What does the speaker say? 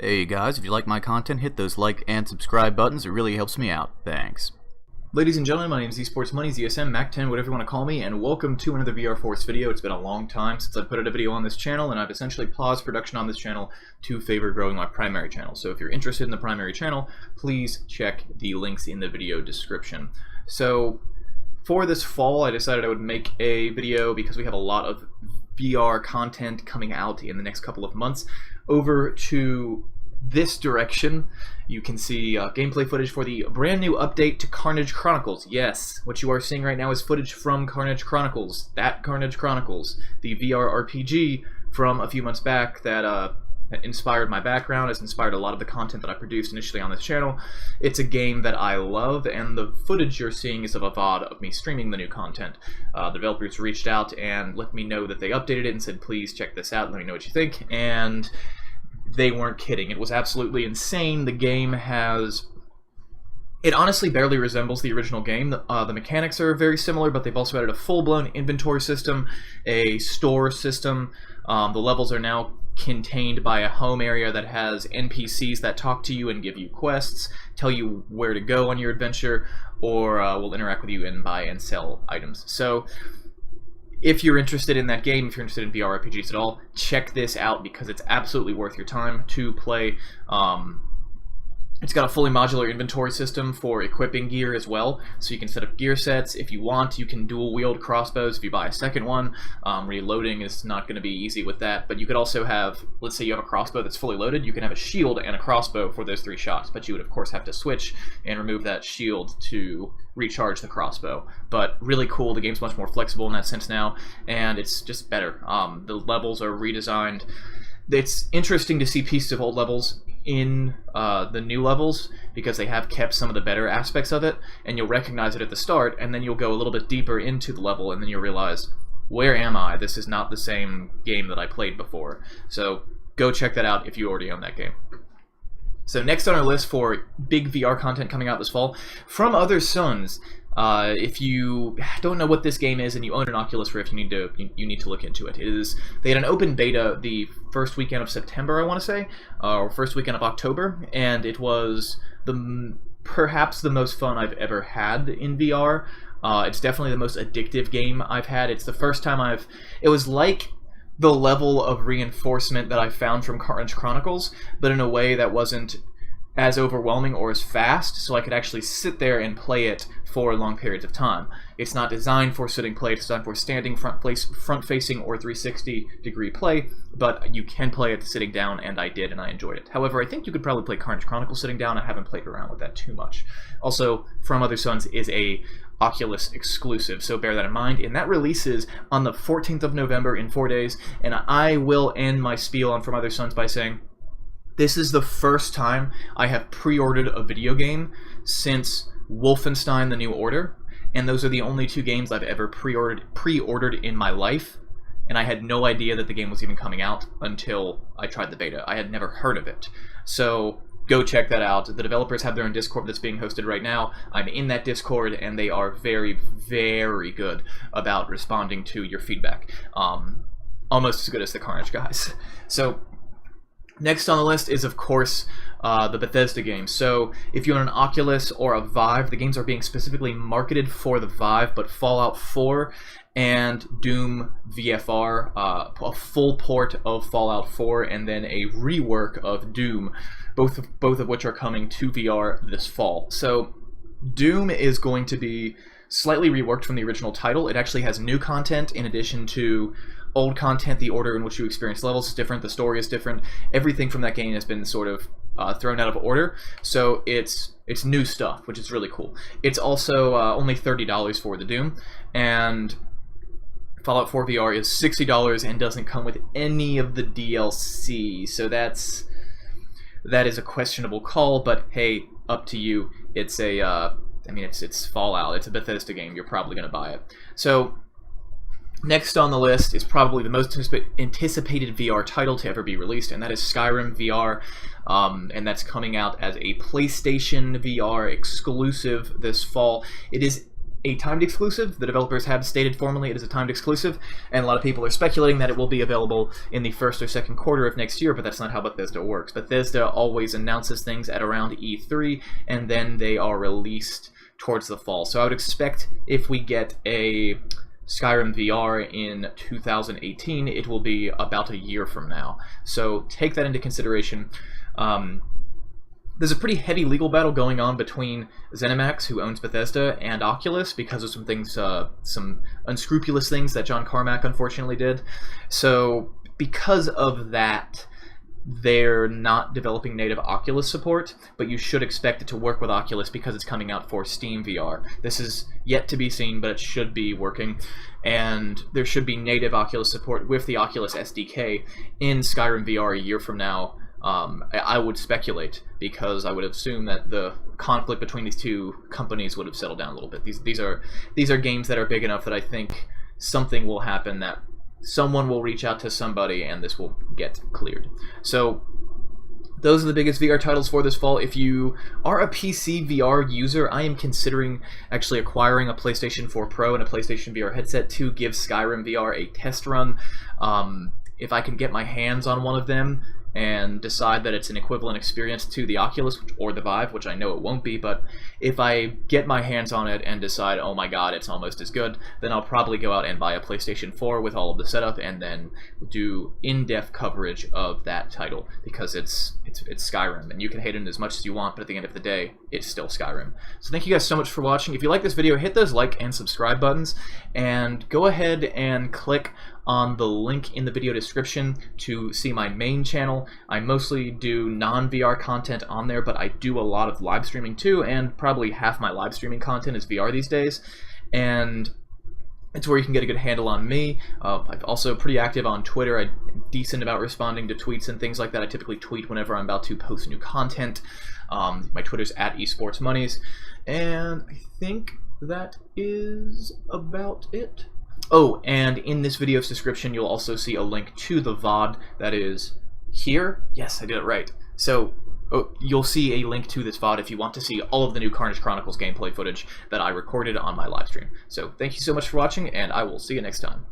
Hey guys, if you like my content, hit those like and subscribe buttons. It really helps me out. Thanks. Ladies and gentlemen, my name is Esports Money, ZSM, Mac10, whatever you want to call me, and welcome to another VRForce video. It's been a long time since I've put out a video on this channel, and I've essentially paused production on this channel to favor growing my primary channel. So if you're interested in the primary channel, please check the links in the video description. So for this fall, I decided I would make a video because we have a lot of VR content coming out in the next couple of months. Over to this direction, you can see gameplay footage for the brand new update to Karnage Chronicles. Yes, what you are seeing right now is footage from Karnage Chronicles. That Karnage Chronicles, the VR RPG from a few months back that inspired my background, has inspired a lot of the content that I produced initially on this channel. It's a game that I love, and the footage you're seeing is of a VOD of me streaming the new content. The developers reached out and let me know that they updated it and said, please check this out, let me know what you think, and they weren't kidding. It was absolutely insane. The game has... It honestly barely resembles the original game. The mechanics are very similar, but they've also added a full-blown inventory system, a store system. The levels are now contained by a home area that has NPCs that talk to you and give you quests, tell you where to go on your adventure, or will interact with you and buy and sell items. So if you're interested in that game, if you're interested in VR RPGs at all, check this out because it's absolutely worth your time to play. It's got a fully modular inventory system for equipping gear as well, so you can set up gear sets. If you want, you can dual wield crossbows if you buy a second one. Reloading is not going to be easy with that, but you could also have, let's say you have a crossbow that's fully loaded, you can have a shield and a crossbow for those 3 shots, but you would of course have to switch and remove that shield to recharge the crossbow. But really cool, the game's much more flexible in that sense now, and it's just better. The levels are redesigned. It's interesting to see pieces of old levels in the new levels because they have kept some of the better aspects of it, and you'll recognize it at the start, and then you'll go a little bit deeper into the level and then you'll realize, where am I? This is not the same game that I played before. So go check that out if you already own that game. So next on our list for big VR content coming out this fall, From Other Suns. If you don't know what this game is and you own an Oculus Rift, you need to look into it. They had an open beta the first weekend of September, I want to say, or first weekend of October, and it was perhaps the most fun I've ever had in VR. It's definitely the most addictive game I've had. It's the first time it was like the level of reinforcement that I found from Karnage Chronicles, but in a way that wasn't as overwhelming or as fast, so I could actually sit there and play it for long periods of time. It's not designed for sitting play, it's designed for standing, front-facing, or 360-degree play, but you can play it sitting down, and I did, and I enjoyed it. However, I think you could probably play Karnage Chronicles sitting down. I haven't played around with that too much. Also, From Other Suns is a Oculus exclusive, so bear that in mind, and that releases on the 14th of November in 4 days, and I will end my spiel on From Other Suns by saying, this is the first time I have pre-ordered a video game since Wolfenstein: The New Order, and those are the only 2 games I've ever pre-ordered in my life, and I had no idea that the game was even coming out until I tried the beta. I had never heard of it. So go check that out. The developers have their own Discord that's being hosted right now. I'm in that Discord, and they are very, very good about responding to your feedback. Almost as good as the Karnage guys. So next on the list is, of course, the Bethesda Games. So if you own an Oculus or a Vive, the games are being specifically marketed for the Vive, but Fallout 4 and Doom VFR, a full port of Fallout 4 and then a rework of Doom, both of which are coming to VR this fall. So Doom is going to be slightly reworked from the original title. It actually has new content in addition to old content. The order in which you experience levels is different, the story is different. Everything from that game has been sort of thrown out of order, so it's new stuff, which is really cool. It's also only $30 for the Doom, and Fallout 4 VR is $60 and doesn't come with any of the DLC, so that is a questionable call, but hey, up to you. It's it's Fallout, it's a Bethesda game, you're probably going to buy it. So next on the list is probably the most anticipated VR title to ever be released, and that is Skyrim VR, and that's coming out as a PlayStation VR exclusive this fall. It is a timed exclusive. The developers have stated formally it is a timed exclusive, and a lot of people are speculating that it will be available in the first or second quarter of next year, but that's not how Bethesda works. Bethesda always announces things at around E3, and then they are released towards the fall. So I would expect if we get a Skyrim VR in 2018, it will be about a year from now. So take that into consideration. There's a pretty heavy legal battle going on between ZeniMax, who owns Bethesda, and Oculus because of some things, some unscrupulous things that John Carmack unfortunately did. So because of that, they're not developing native Oculus support, but you should expect it to work with Oculus because it's coming out for Steam VR. This is yet to be seen, but it should be working, and there should be native Oculus support with the Oculus SDK in Skyrim VR a year from now. I would speculate, because I would assume that the conflict between these two companies would have settled down a little bit. These are games that are big enough that I think something will happen, that someone will reach out to somebody and this will get cleared. So those are the biggest VR titles for this fall. If you are a PC VR user, I am considering actually acquiring a PlayStation 4 Pro and a PlayStation VR headset to give Skyrim VR a test run. If I can get my hands on one of them and decide that it's an equivalent experience to the Oculus or the Vive, which I know it won't be, but if I get my hands on it and decide, oh my god, it's almost as good, then I'll probably go out and buy a PlayStation 4 with all of the setup and then do in-depth coverage of that title, because it's Skyrim, and you can hate it as much as you want, but at the end of the day, it's still Skyrim. So thank you guys so much for watching. If you like this video, hit those like and subscribe buttons, and go ahead and click on the link in the video description to see my main channel. I mostly do non-VR content on there, but I do a lot of live streaming too, and probably half my live streaming content is VR these days, and it's where you can get a good handle on me. I'm also pretty active on Twitter. I'm decent about responding to tweets and things like that. I typically tweet whenever I'm about to post new content. My Twitter's at esportsmonies, and I think that is about it. Oh, and in this video's description, you'll also see a link to the VOD that is here. Yes, I did it right. So you'll see a link to this VOD if you want to see all of the new Karnage Chronicles gameplay footage that I recorded on my live stream. So thank you so much for watching, and I will see you next time.